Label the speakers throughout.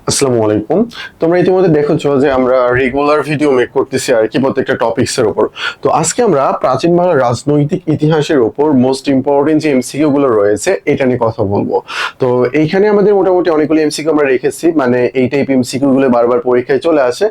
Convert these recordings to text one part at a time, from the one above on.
Speaker 1: আসসালামু আলাইকুম। তোমরা ইতিমধ্যে দেখেছো যে আমরা রেগুলার ভিডিও মেক করতেছি আর কি প্রত্যেকটা টপিকস এর উপর। তো আজকে আমরা প্রাচীন বাংলার রাজনৈতিক ইতিহাসের উপর মোস্ট ইম্পর্টেন্ট যে এমসিকিউ গুলো রয়েছে এটা নিয়ে কথা বলবো। তো এইখানে আমাদের মোটামুটি অনেকগুলো এমসিকিউ আমরা রেখেছি, মানে এই টাইপ এমসিকিউ গুলো বারবার পরীক্ষায় চলে আসে।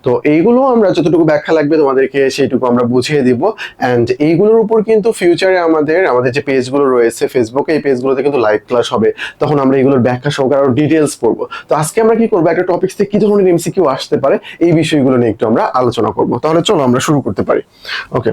Speaker 1: তো এইগুলো আমরা যতটুকু ব্যাখ্যা লাগবে তোমাদেরকে সেইটুকু আমরা বুঝিয়ে দিব। এন্ড এইগুলোর উপর কিন্তু ফিউচারে আমাদের যে পেজগুলো রয়েছে ফেসবুকে, এই পেজগুলোতে কিন্তু লাইভ ক্লাস হবে। তখন আমরা এগুলোর ব্যাখ্যা সহকারে আরো ডিটেলস পড়বো। তো আজকে আমরা কি করবো, একটা টপিক থেকে কি ধরনের এমসিকিউ আসতে পারে এই বিষয়গুলো নিয়ে একটু আমরা আলোচনা করব। তাহলে চলো আমরা শুরু করতে পারি। ওকে,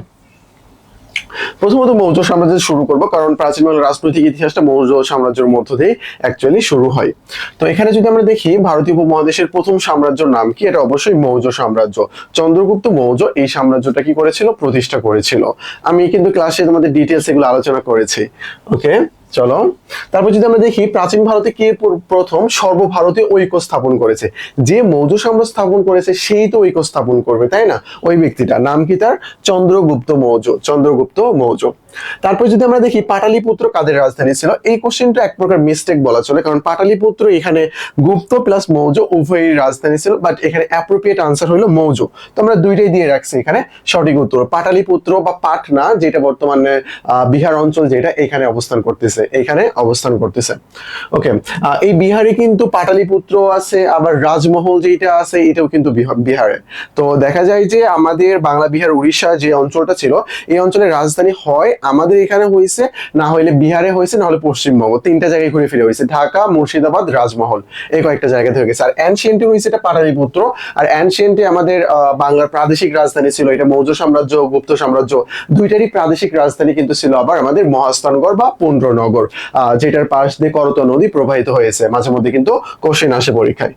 Speaker 1: প্রথমত মৌর্য সাম্রাজ্য শুরু করব, কারণ প্রাচীন বাংলার রাজনৈতিক ইতিহাসটা মৌর্য সাম্রাজ্যের মধ্য দিয়ে অ্যাকচুয়ালি শুরু হয়। তো এখানে যদি আমরা দেখি ভারতীয় উপমহাদেশের প্রথম সাম্রাজ্যের নাম কি, এটা অবশ্যই মৌর্য সাম্রাজ্য। চন্দ্রগুপ্ত মৌর্য এই সাম্রাজ্যটা কি করেছিল, প্রতিষ্ঠা করেছিল। আমি কিন্তু ক্লাসে তোমাদের ডিটেলস এগুলো আলোচনা করেছি। ওকে, চলো তারপর যদি আমরা দেখি প্রাচীন ভারতে কে প্রথম সর্বভারতীয় ঐক্য স্থাপন করেছে। যে মৌর্য সাম্রাজ্য স্থাপন করেছে সেই তো ঐক্য স্থাপন করবে, তাই না? ওই ব্যক্তিটা নাম কি, তার চন্দ্রগুপ্ত মৌর্য। চন্দ্রগুপ্ত মৌর্য। তারপর যদি আমরা দেখি পাটালিপুত্র কাদের রাজধানী ছিল, এই কোশ্চেনটা এক প্রকার মিস্টেক বলা চলে, কারণ পাটালিপুত্র এখানে গুপ্ত প্লাস মৌর্য উভয়ের রাজধানী ছিল, বাট এখানে অ্যাপ্রোপ্রিয়েট আনসার হলো মৌর্য। তো আমরা দুইটাই দিয়ে রাখছি এখানে সঠিক উত্তর। পাটালিপুত্র বা পাটনা, যেটা বর্তমানে বিহার অঞ্চল, যেটা এখানে অবস্থান করতেছে, এখানে অবস্থান করতেছে। ওকে, এই বিহারে কিন্তু পাটালিপুত্র আছে, আবার রাজমহল যেটা আছে এটাও কিন্তু বিহারে। তো দেখা যায় যে আমাদের বাংলা, বিহার, উড়িষ্যা যে অঞ্চলটা ছিল, এই অঞ্চলের রাজধানী হয় আমাদের এখানে হয়েছে, না হলে বিহারে হয়েছে, না হলে পশ্চিমবঙ্গ, তিনটা জায়গায় ঘুরে ফিরে হয়েছে। ঢাকা, মুর্শিদাবাদ, রাজমহল, এই কয়েকটা জায়গা থেকে গেছে। আর অ্যানশিয়েন্টে হয়েছে এটা পাটালিপুত্র। আর অ্যানশিয়েন্টে আমাদের বাংলার প্রাদেশিক রাজধানী ছিল এটা মৌর্য সাম্রাজ্য, গুপ্ত সাম্রাজ্য, দুইটারই প্রাদেশিক রাজধানী কিন্তু ছিল আবার আমাদের মহাস্থানগড় বা পুন্ড্রনগর, যেটার পাশ দিয়ে করতোয়া নদী প্রবাহিত হয়েছে। মাঝে মধ্যে কিন্তু কোশ্চেন আসে পরীক্ষায়।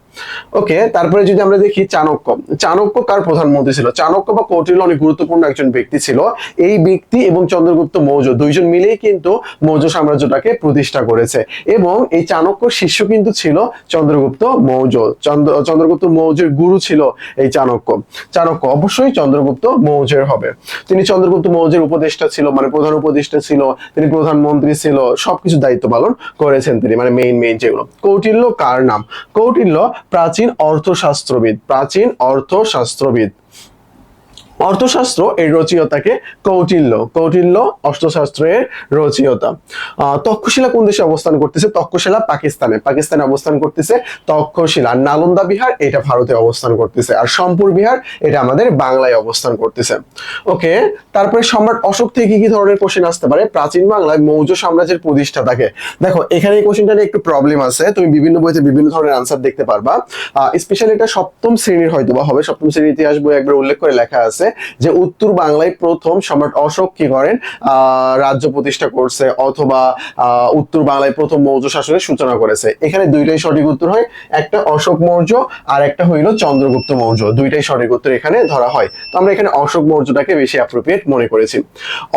Speaker 1: ওকে, তারপরে যদি আমরা দেখি চাণক্য। চাণক্য কার প্রধানমন্ত্রী ছিল? চাণক্য বা কৌটিল্য অনেক গুরুত্বপূর্ণ একজন ব্যক্তি ছিল। এই ব্যক্তি এবং চন্দ্রগুপ্ত মৌর্য দুইজন মিলেই কিন্তু মৌর্য সাম্রাজ্যটাকে প্রতিষ্ঠা করেছে, এবং এই চাণক্যর শিষ্য কিন্তু ছিল চন্দ্রগুপ্ত মৌর্য। চন্দ্রগুপ্ত মৌর্যের গুরু ছিল এই চাণক্য। চাণক্য অবশ্যই চন্দ্রগুপ্ত মৌর্যের হবে। তিনি চন্দ্রগুপ্ত মৌর্যের উপদেষ্টা ছিল, মানে প্রধান উপদেষ্টা ছিল, তিনি প্রধানমন্ত্রী ছিল, সবকিছু দায়িত্ব পালন করেছেন তিনি, মানে মেইন যেগুলো। কৌটিল্য কার নাম? কৌটিল্য প্রাচীন অর্থশাস্ত্রবিদ। প্রাচীন অর্থশাস্ত্রবিদ, অর্থশাস্ত্র এর রচয়িতাকে কৌটিল্য। কৌটিল্য অর্থশাস্ত্রের রচয়িতা। তক্ষশিলা কোন দেশে অবস্থান করতেছে? তক্ষশিলা পাকিস্তানে অবস্থান করতেছে তক্ষশিলা। নালন্দা বিহার এটা ভারতে অবস্থান করতেছে, আর সোমপুর বিহার এটা আমাদের বাংলায় অবস্থান করতেছে। ওকে, তারপরে সম্রাট অশোক থেকে কি ধরনের কোশ্চেন আসতে পারে? প্রাচীন বাংলায় মৌর্য সাম্রাজ্যের প্রতিষ্ঠাতাকে। দেখো এখানে এই কোশ্চেনটা নিয়ে একটু প্রবলেম আছে, তুমি বিভিন্ন বইতে বিভিন্ন ধরনের আনসার দেখতে পারবা। স্পেশালি এটা সপ্তম শ্রেণীর হয়তো বা হবে, সপ্তম শ্রেণীর ইতিহাস বই একবার উল্লেখ করে লেখা আছে যে উত্তর বাংলায় প্রথম সম্রাট অশোক কি করেন, রাজ্য প্রতিষ্ঠা করছে, অথবা উত্তর বাংলায় প্রথম মৌর্য শাসনের সূচনা করেছে। এখানে দুইটাই সঠিক উত্তর হয়, একটা অশোক মৌর্য আর একটা হইল চন্দ্রগুপ্ত মৌর্য, দুইটাই সঠিক উত্তর এখানে ধরা হয়। তো আমরা এখানে অশোক মৌর্যটাকে বেশি অ্যাপ্রোপ্রিয়েট মনে করেছি।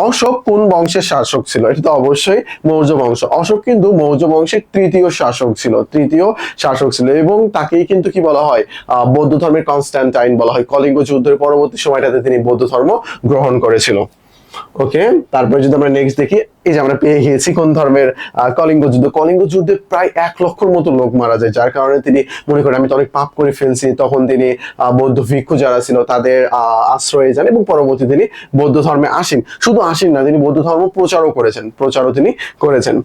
Speaker 1: অশোক কোন বংশের শাসক ছিল? এটা তো অবশ্যই মৌর্য বংশ। অশোক কিন্তু মৌর্য বংশের তৃতীয় শাসক ছিল, এবং তাকেই কিন্তু কি বলা হয়, বৌদ্ধ ধর্মের কনস্ট্যান্টাইন বলা হয়। কলিঙ্গ যুদ্ধের পরবর্তী সময়টাতে তিনি বৌদ্ধ ধর্ম গ্রহণ করেছিল। ওকে, তারপরে যদি আমরা নেক্সট দেখি, এই যে আমরা পেয়ে গিয়েছি কোন ধর্মের, কলিঙ্গ যুদ্ধ। কলিঙ্গ যুদ্ধে প্রায় 1,00,000 মতো লোক মারা যায়, যার কারণে তিনি মনে করেন আমি তো অনেক পাপ করে ফেলছি। তখন তিনি বৌদ্ধ ভিক্ষু যারা ছিল তাদের আশ্রয়ে যান, এবং পরবর্তী তিনি বৌদ্ধ ধর্মে আসেন। শুধু আসেন না, তিনি বৌদ্ধ ধর্ম প্রচারও তিনি করেছেন।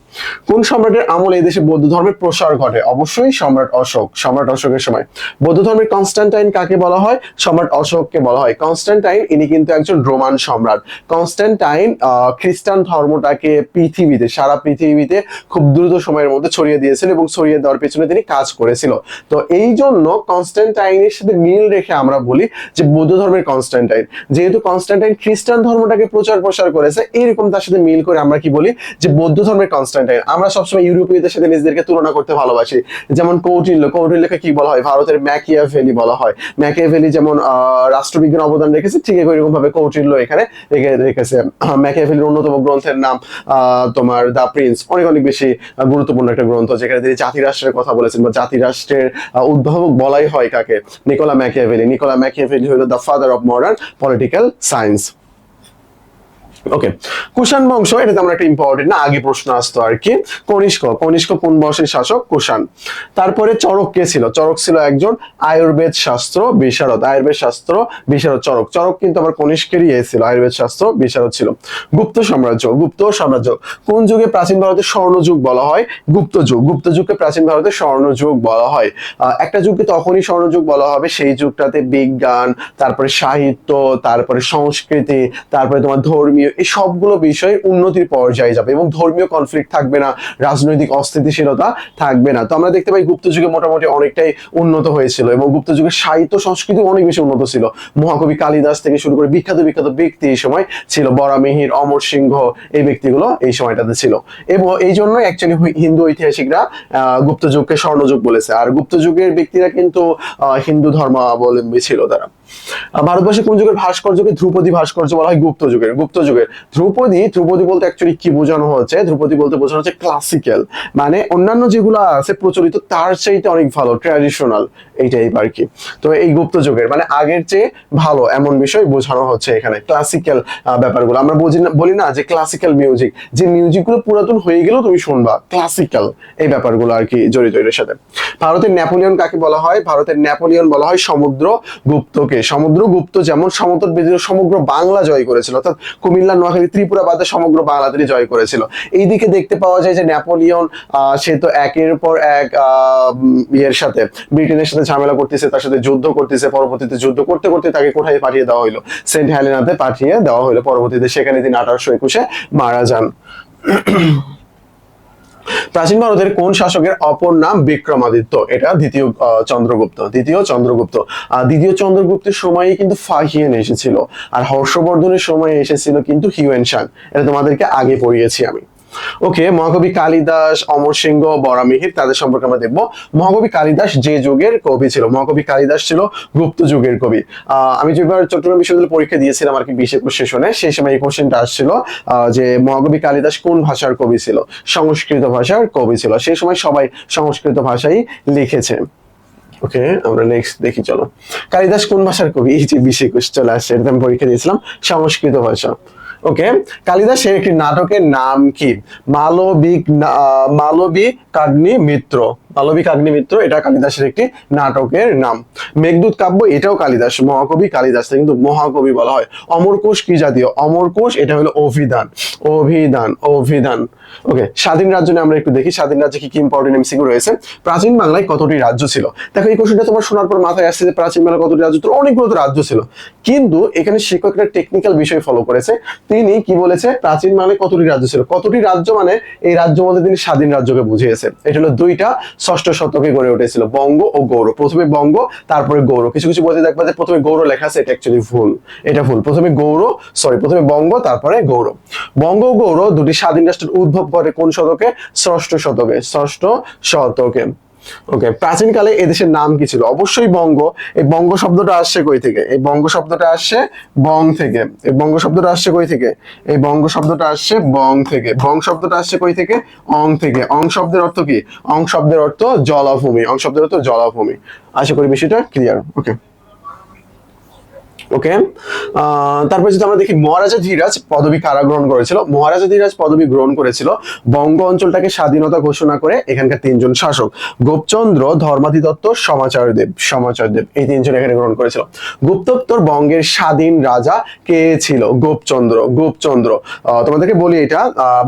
Speaker 1: কোন সম্রাটের আমলে এই দেশে বৌদ্ধ ধর্মের প্রসার ঘটে? অবশ্যই সম্রাট অশোক। সম্রাট অশোকের সময়। বৌদ্ধ ধর্মের কনস্ট্যান্টাইন কাকে বলা হয়? সম্রাট অশোককে বলা হয়। কনস্ট্যান্টাইন ইনি কিন্তু একজন রোমান সম্রাট। কনস্ট্যান্টাইন খ্রিস্টান ধর্মটাকে সারা পৃথিবীতে খুব দ্রুত সময়ের মধ্যে ছড়িয়ে দিয়েছিল, এবং ছড়িয়ে দেওয়ার পেছনে তিনি কাজ করেছিল। তো এই জন্য কনস্ট্যান্টাইনের সাথে মিল রেখে আমরা বলি যে বৌদ্ধ ধর্মের কনস্ট্যান্টাইন। যেহেতু কনস্ট্যান্টাইন খ্রিস্টান ধর্মটাকে প্রসার করেছে, এইরকম তার সাথে মিল করে আমরা কি বলি, যে বৌদ্ধ ধর্মের কনস্ট্যান্টাইন। আমরা সবসময় ইউরোপীয়দের সাথে নিজেদেরকে তুলনা করতে ভালোবাসি। যেমন কৌটিল্যকে কি বলা হয়? ভারতের ম্যাকিয়াভেলি বলা হয়। ম্যাকিয়াভেলি যেমন রাষ্ট্রবিজ্ঞান অবদান রেখেছে, ঠিক এরকম ভাবে কৌটিল্য এখানে রেখেছে। ম্যাকিয়াভেলির অন্যতম গ্রন্থের নাম তোমার দ্য প্রিন্স, অনেক বেশি গুরুত্বপূর্ণ একটা গ্রন্থ, যেখানে তিনি জাতিরাষ্ট্রের কথা বলেছেন, বা জাতিরাষ্ট্রের উদ্ভাবক বলাই হয় কাকে? Niccolo Machiavelli. নিকোলা ম্যাকিয়াভেলি হলো the father of modern political science. Okay, Kushan বংশ, এটা তেমন একটা ইম্পর্টেন্ট না, আগে প্রশ্ন আসতো আর কি। কনিষ্ক কোন বংশের শাসক? কুষাণ। তারপরে চরক কে ছিল? চরক ছিল একজন আয়ুর্বেদ শাস্ত্র বিশারদ, চরক কিন্তু আবার কনিষ্কেরই ছিল, আয়ুর্বেদ শাস্ত্র বিশারদ ছিল। গুপ্ত সাম্রাজ্য কোন যুগে প্রাচীন ভারতের স্বর্ণযুগ বলা হয়? গুপ্ত যুগকে প্রাচীন ভারতের স্বর্ণযুগ বলা হয়। একটা যুগকে তখনই স্বর্ণযুগ বলা হবে সেই যুগটাতে বিজ্ঞান, তারপরে সাহিত্য, তারপরে সংস্কৃতি, তারপরে তোমার ধর্মীয়, এই সবগুলো বিষয় উন্নতির পর্যায়ে যাবে এবং ধর্মীয় কনফ্লিক্ট থাকবে না, রাজনৈতিক অস্থিতিশীলতা থাকবে না। তো আমরা দেখতে পাই গুপ্ত যুগে মোটামুটি অনেকটাই উন্নত হয়েছিল এবং গুপ্ত যুগের সাহিত্য সংস্কৃতি অনেক বেশি উন্নত ছিল। মহাকবি কালিদাস থেকে শুরু করে বিখ্যাত ব্যক্তি এই সময় ছিল, বরামিহির, অমর সিংহ, এই ব্যক্তিগুলো এই সময়টাতে ছিল। এবং এই জন্য অ্যাকচুয়ালি হিন্দু ঐতিহাসিকরা গুপ্ত যুগকে স্বর্ণযুগ বলেছে। আর গুপ্ত যুগের ব্যক্তিরা কিন্তু হিন্দু ধর্মাবলম্বী ছিল তারা। ভারতবর্ষে কোন যুগের ভাস্কর্যকে ধ্রুপদী ভাস্কর্য বলা হয়? গুপ্ত যুগের ধ্রুপদী বলতে অ্যাকচুয়ালি কি বোঝানো হচ্ছে? ধ্রুপদী বলতে বোঝানো হচ্ছে ক্লাসিক্যাল, মানে অন্যান্য যেগুলো আছে প্রচলিত তার চাইতে অনেক ভালো, ট্র্যাডিশনাল, এই টাইপ আর কি। তো এই গুপ্ত যুগের মানে আগের চেয়ে ভালো এমন বিষয় বোঝানো হচ্ছে এখানে, ক্লাসিক্যাল ব্যাপারগুলো। আমরা বলি না যে ক্লাসিক্যাল মিউজিক, যে মিউজিকগুলো পুরাতন হয়ে গেলেও তুমি শুনবা, ক্লাসিক্যাল এই ব্যাপারগুলো আর কি জড়িত এর সাথে। ভারতের নেপোলিয়ন কাকে বলা হয়? ভারতের নেপোলিয়ন বলা হয় সমুদ্রগুপ্তকে। সমুদ্রগুপ্ত যেমন সমতট ব্যতীত সমগ্র বাংলা জয় করেছিল, অর্থাৎ কুমিল্লা, নোয়াখালী, ত্রিপুরা বাদে সমগ্র বাংলা তিনি জয় করেছিল। এইদিকে দেখতে পাওয়া যায় যে নেপোলিয়ন সে তো একের পর এক ইয়ের সাথে, ব্রিটেনের সাথে ঝামেলা করতেছে, তার সাথে যুদ্ধ করতেছে, পরবর্তীতে যুদ্ধ করতে করতে তাকে কোথায় পাঠিয়ে দেওয়া হইলো? সেন্ট হেলেনাতে পাঠিয়ে দেওয়া হইলো পরবর্তীতে, সেখানে তিনি 1821-এ মারা যান। প্রাচীন ভারতের কোন শাসকের অপর নাম বিক্রমাদিত্য? এটা দ্বিতীয় চন্দ্রগুপ্তের সময়ে কিন্তু ফাহিয়ান এসেছিল, আর হর্ষবর্ধনের সময় এসেছিল কিন্তু হিউয়েন সাং। এটা তোমাদেরকে আগে পড়িয়েছি আমি। ওকে, মহাকবি কালিদাস, অমর সিংহ, বরামিহির, তাদের সম্পর্কে আমরা দেখবো। মহাকবি কালিদাস যে যুগের কবি ছিল? মহাকবি কালিদাস ছিল গুপ্ত যুগের কবি। আমি যেবার চট্টগ্রাম বিশ্ববিদ্যালয়ে পরীক্ষা দিয়েছিলাম আর কি 20-21 সেশনে, সেই সময় এই কোশ্চেনটা আসছিল যে মহাকবি কালিদাস কোন ভাষার কবি ছিল? সংস্কৃত ভাষার কবি ছিল। সেই সময় সবাই সংস্কৃত ভাষাই লিখেছে। ওকে, আমরা নেক্সট দেখি, চলো। কালিদাস কোন ভাষার কবি? এই যে 20-21 চলে আসছে, এটা আমি পরীক্ষা দিয়েছিলাম, সংস্কৃত ভাষা। ওকে, কালিদাসের একটি নাটকের নাম কি? মালবিকাগ্নিমিত্র, এটা কালিদাসের একটি নাটকের নাম। মেঘদূত কাব্য, এটাও কালিদাস, মহাকবি কালিদাস, কিন্তু মহাকবি বলা হয়। অমরকোষ কি জাতীয়? অমরকোষ এটা হলো অভিধান। ওকে, স্বাধীন রাজ্য নিয়ে আমরা একটু দেখি, স্বাধীন রাজ্যে কি কি ইম্পর্টেন্ট এমসিকিউ রয়েছে। প্রাচীন বাংলায় কতটি রাজ্য ছিল? দেখো এই কোশ্চেনটা তোমার শোনার পর মাথায় আসছে যে প্রাচীন বাংলায় কতটি রাজ্য? তো অনেকগুলো তো রাজ্য ছিল, কিন্তু এখানে শিক্ষক একটা টেকনিক্যাল বিষয় ফলো করেছে। তিনি কি বলেছে? প্রাচীন বাংলায় কতটি রাজ্য ছিল। কতটি রাজ্য মানে এই রাজ্য বলতে তিনি স্বাধীন রাজ্যকে বুঝিয়েছে। এটা হলো দুইটা, ষষ্ঠ শতকে গড়ে উঠেছিল, বঙ্গ ও গৌড়। প্রথমে বঙ্গ, তারপরে গৌড়। কিছু কিছু বইতে দেখবা যে প্রথমে গৌড় লেখা আছে, এটা অ্যাকচুয়ালি ভুল, এটা ভুল। প্রথমে বঙ্গ, তারপরে গৌড়। বঙ্গ ও গৌড় দুটি স্বাধীন রাষ্ট্রের উদ্ভব করে কোন শতকে? ষষ্ঠ শতকে। ওকে, প্রাচীনকালে এদেশের নাম কি ছিল? অবশ্যই বঙ্গ। এই বঙ্গ শব্দটা আসছে কই থেকে? এই বঙ্গ শব্দটা আসছে বং থেকে। এই বঙ্গ শব্দটা আসছে কই থেকে? এই বঙ্গ শব্দটা আসছে বং থেকে। বং শব্দটা আসছে কই থেকে? অং থেকে। অং শব্দের অর্থ কি? অং শব্দের অর্থ জলাভূমি। আশা করি বিষয়টা ক্লিয়ার। ওকে, তারপরে যদি আমরা দেখি মহারাজা ধীরাজ পদবী কারা গ্রহণ করেছিল? মহারাজা ধীরাজ পদবী গ্রহণ করেছিল বঙ্গ অঞ্চলটাকে স্বাধীনতা ঘোষণা করে এখানকার তিনজন শাসক, গোপচন্দ্র, ধর্মাধিদত্ত, সমাচারদেব, এই তিনজন এখানে গ্রহণ করেছিল। গুপ্তোত্তর বঙ্গের স্বাধীন রাজা কে ছিল? গোপচন্দ্র। তোমাদেরকে বলি, এটা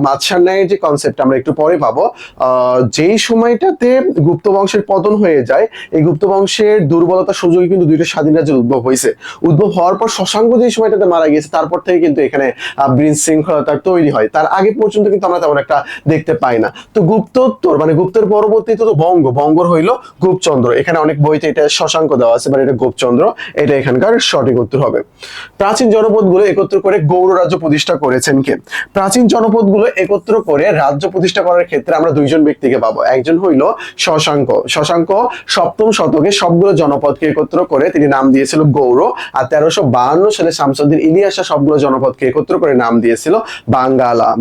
Speaker 1: মাৎসার ন্যায়ের যে কনসেপ্ট আমরা একটু পরে পাবো। যেই সময়টাতে গুপ্ত বংশের পতন হয়ে যায়, এই গুপ্ত বংশের দুর্বলতা সুযোগে কিন্তু দুইটা স্বাধীন রাজ্যের উদ্ভব হওয়ার পর শশাঙ্ক যে সময়টাতে মারা গিয়েছে, তারপর থেকে কিন্তু এখানে বিশৃঙ্খলতা তৈরি হয়। তার আগে পর্যন্ত কিন্তু আমরা তেমন একটা দেখতে পাই না। তো গুপ্তোত্তর মানে গুপ্তের পরবর্তীতে তো বঙ্গর হইলো গোপচন্দ্র। এখানে অনেক বইতে এটা শশাঙ্ক দেওয়া আছে, বাট এটা গোপচন্দ্র, এটা এখানকার সঠিক উত্তর হবে। প্রাচীন জনপদগুলো একত্র করে গৌড় রাজ্য প্রতিষ্ঠা করেছেন কে? প্রাচীন জনপদগুলো একত্র করে রাজ্য প্রতিষ্ঠা করার ক্ষেত্রে আমরা দুইজন ব্যক্তিকে পাবো। একজন হইলো শশাঙ্ক। সপ্তম শতকে সবগুলো জনপদকে একত্র করে তিনি নাম দিয়েছিল গৌড়। আর 13 1352 সালে শামসুদ্দিন ইলিয়াস শাহ সবগুলো জনপদকে একত্র করে নাম দিয়েছিল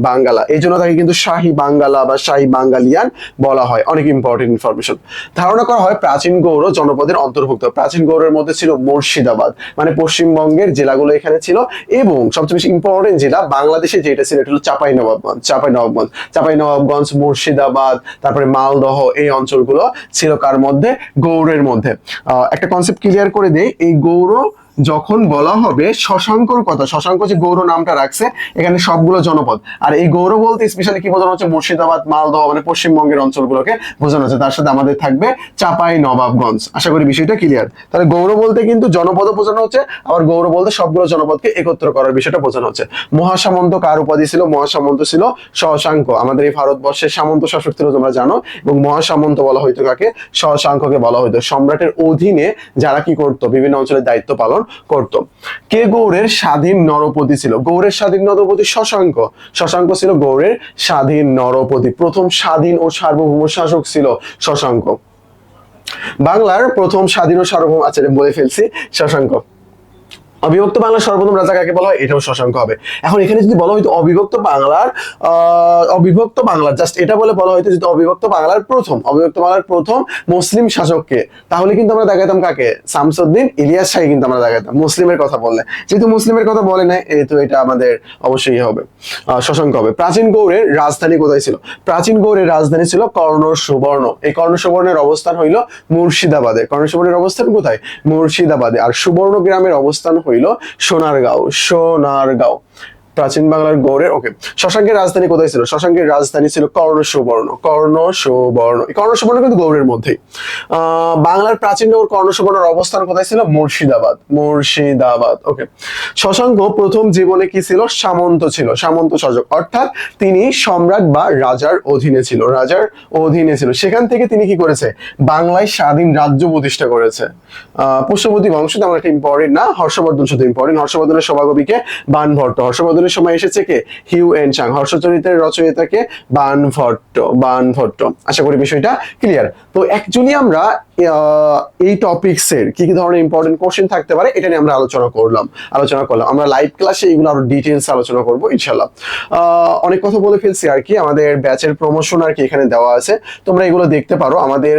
Speaker 1: বাঙ্গালা। এই জন্য তাকে কিন্তু শাহী বাঙ্গালা বা শাহী বাঙ্গালিয়ান বলা হয়। অনেক ইম্পর্টেন্ট ইনফরমেশন। ধারণা করা হয় প্রাচীন গৌড় জনপদের অন্তর্ভুক্ত। প্রাচীন গৌড়ের মধ্যে ছিল মুর্শিদাবাদ, মানে পশ্চিমবঙ্গের জেলাগুলো এখানে ছিল, এবং সবচেয়ে বেশি ইম্পর্টেন্ট জেলা বাংলাদেশে যেটা ছিল এটা হলো চাঁপাইনবাবগঞ্জ, মুর্শিদাবাদ, তারপরে মালদহ, এই অঞ্চলগুলো ছিল কার মধ্যে? গৌড়ের মধ্যে। একটা কনসেপ্ট ক্লিয়ার করে দেই, এই গৌড় যখন বলা হবে শশাঙ্কর কথা, শশাঙ্ক যে গৌড় নামটা রাখছে এখানে সবগুলো জনপদ, আর এই গৌড় বলতে স্পেশালি কি বোঝানো হচ্ছে? মুর্শিদাবাদ, মালদহ, মানে পশ্চিমবঙ্গের অঞ্চলগুলোকে বোঝানো হচ্ছে। তার সাথে আমাদের থাকবে চাপাই নবাবগঞ্জ। আশা করি বিষয়টা ক্লিয়ার। তাহলে গৌড় বলতে কিন্তু জনপদও বোঝানো হচ্ছে, আবার গৌড় বলতে সবগুলো জনপদকে একত্র করার বিষয়টা বোঝানো হচ্ছে। মহাসামন্ত কার উপাধি ছিল? মহাসামন্ত ছিল শশাঙ্ক। আমাদের এই ভারতবর্ষের সামন্ত শাসক ছিল তোমরা জানো, এবং মহাসামন্ত বলা হইতো কাকে? শশাঙ্ককে বলা হইতো। সম্রাটের অধীনে যারা কি করতো? বিভিন্ন অঞ্চলের দায়িত্ব পালন করত। কে গৌড়ের স্বাধীন নরপতি ছিল? গৌড়ের স্বাধীন নরপতি শশাঙ্ক। শশাঙ্ক ছিল গৌড়ের স্বাধীন নরপতি। প্রথম স্বাধীন ও সার্বভৌম শাসক ছিল শশাঙ্ক। বাংলার প্রথম স্বাধীন ও সার্বভৌম, আচ্ছা বলে ফেলছি, শশাঙ্ক। অবিভক্ত বাংলার সর্বপ্রথম রাজা কাকে বলা হয়? এটাও শশাঙ্ক হবে। এখন এখানে যদি বলা হয়তো অবিভক্ত বাংলার জাস্ট এটা বলা হয়তো যদি অবিভক্ত বাংলার প্রথম মুসলিম শাসককে, তাহলে কিন্তু আমরা দেখাতাম কাকে? শামসুদ্দিন ইলিয়াস শাহী কিন্তু আমরা দেখাতাম মুসলিমের কথা বললে। যেহেতু মুসলিমের কথা বলে নাই, তো এটা আমাদের অবশ্যই হবে, শশাঙ্ক হবে। প্রাচীন গৌড়ের রাজধানী কোথায় ছিল? প্রাচীন গৌড়ের রাজধানী ছিল কর্ণ সুবর্ণ। এই কর্ণ সুবর্ণের অবস্থান হইল মুর্শিদাবাদে। কর্ণ সুবর্ণের অবস্থান কোথায়? মুর্শিদাবাদে। আর সুবর্ণ গ্রামের অবস্থান হইল সোনারগাঁও। প্রাচীন বাংলার গৌড়ের, ওকে। শশাঙ্কের রাজধানী কোথায় ছিল? শশাঙ্কের রাজধানী ছিল কর্ণ সুবর্ণ। এই কর্ণ সুবর্ণ কিন্তু গৌড়ের মধ্যেই। বাংলার প্রাচীন নগর কর্ণ সুবর্ণের অবস্থান কোথায় ছিল? মুর্শিদাবাদ, ওকে। শশাঙ্ক প্রথম জীবনে কি ছিল? সামন্ত ছিল, সামন্ত শাসক, অর্থাৎ তিনি সম্রাট বা রাজার অধীনে ছিল। সেখান থেকে তিনি কি করেছে? বাংলায় স্বাধীন রাজ্য প্রতিষ্ঠা করেছে। পুষ্যবতী বংশ তেমন একটা ইম্পর্টেন্ট না, হর্ষবর্ধন শুধু ইম্পর্টেন্ট। হর্ষবর্ধনের সভাকবিকে বাণভট্ট। হর্ষবর্ধনের সময় এসেছে কে? হিউ এন চাং। হর্ষচরিতের রচয়িতাকে বাণভট্ট। আশা করি বিষয়টা ক্লিয়ার। তো অ্যাকচুয়ালি আমরা এই টপিকসের কি কি ধরনের ইম্পর্টেন্ট কোশ্চেন থাকতে পারে এটা নিয়ে আমরা আলোচনা করলাম। আমরা লাইভ ক্লাসে এগুলো আরো ডিটেইলস আলোচনা করব ইনশাআল্লাহ। অনেক কথা বলে ফেলছি আর কি। আমাদের ব্যাচের প্রমোশন আর কি এখানে দেওয়া আছে, তোমরা এগুলো দেখতে পারো। আমাদের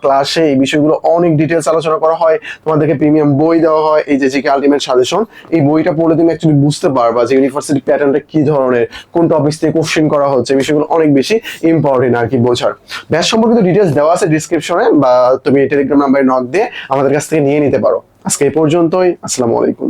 Speaker 1: ক্লাসে এই বিষয়গুলো অনেক ডিটেইলস আলোচনা করা হয়। তোমাদেরকে প্রিমিয়াম বই দেওয়া হয়, এই যে জিকে আলটিমেট সাজেশন। এই বইটা পড়লে তুমি অ্যাকচুয়ালি বুঝতে পারবা যে ইউনিভার্সিটি প্যাটার্নটা কি ধরনের, কোন টপিক থেকে কোশ্চেন করা হচ্ছে, বিষয়গুলো অনেক বেশি ইম্পর্টেন্ট আর কি বোঝার। ব্যাচ সম্পর্কিত ডিটেইলস দেওয়া আছে ডিসক্রিপশনে, বা তুমি টেলিগ্রাম নাম্বারে নক দিয়ে আমাদের কাছ থেকে নিয়ে নিতে পারো। আজকে এই পর্যন্তই। আসসালামু আলাইকুম।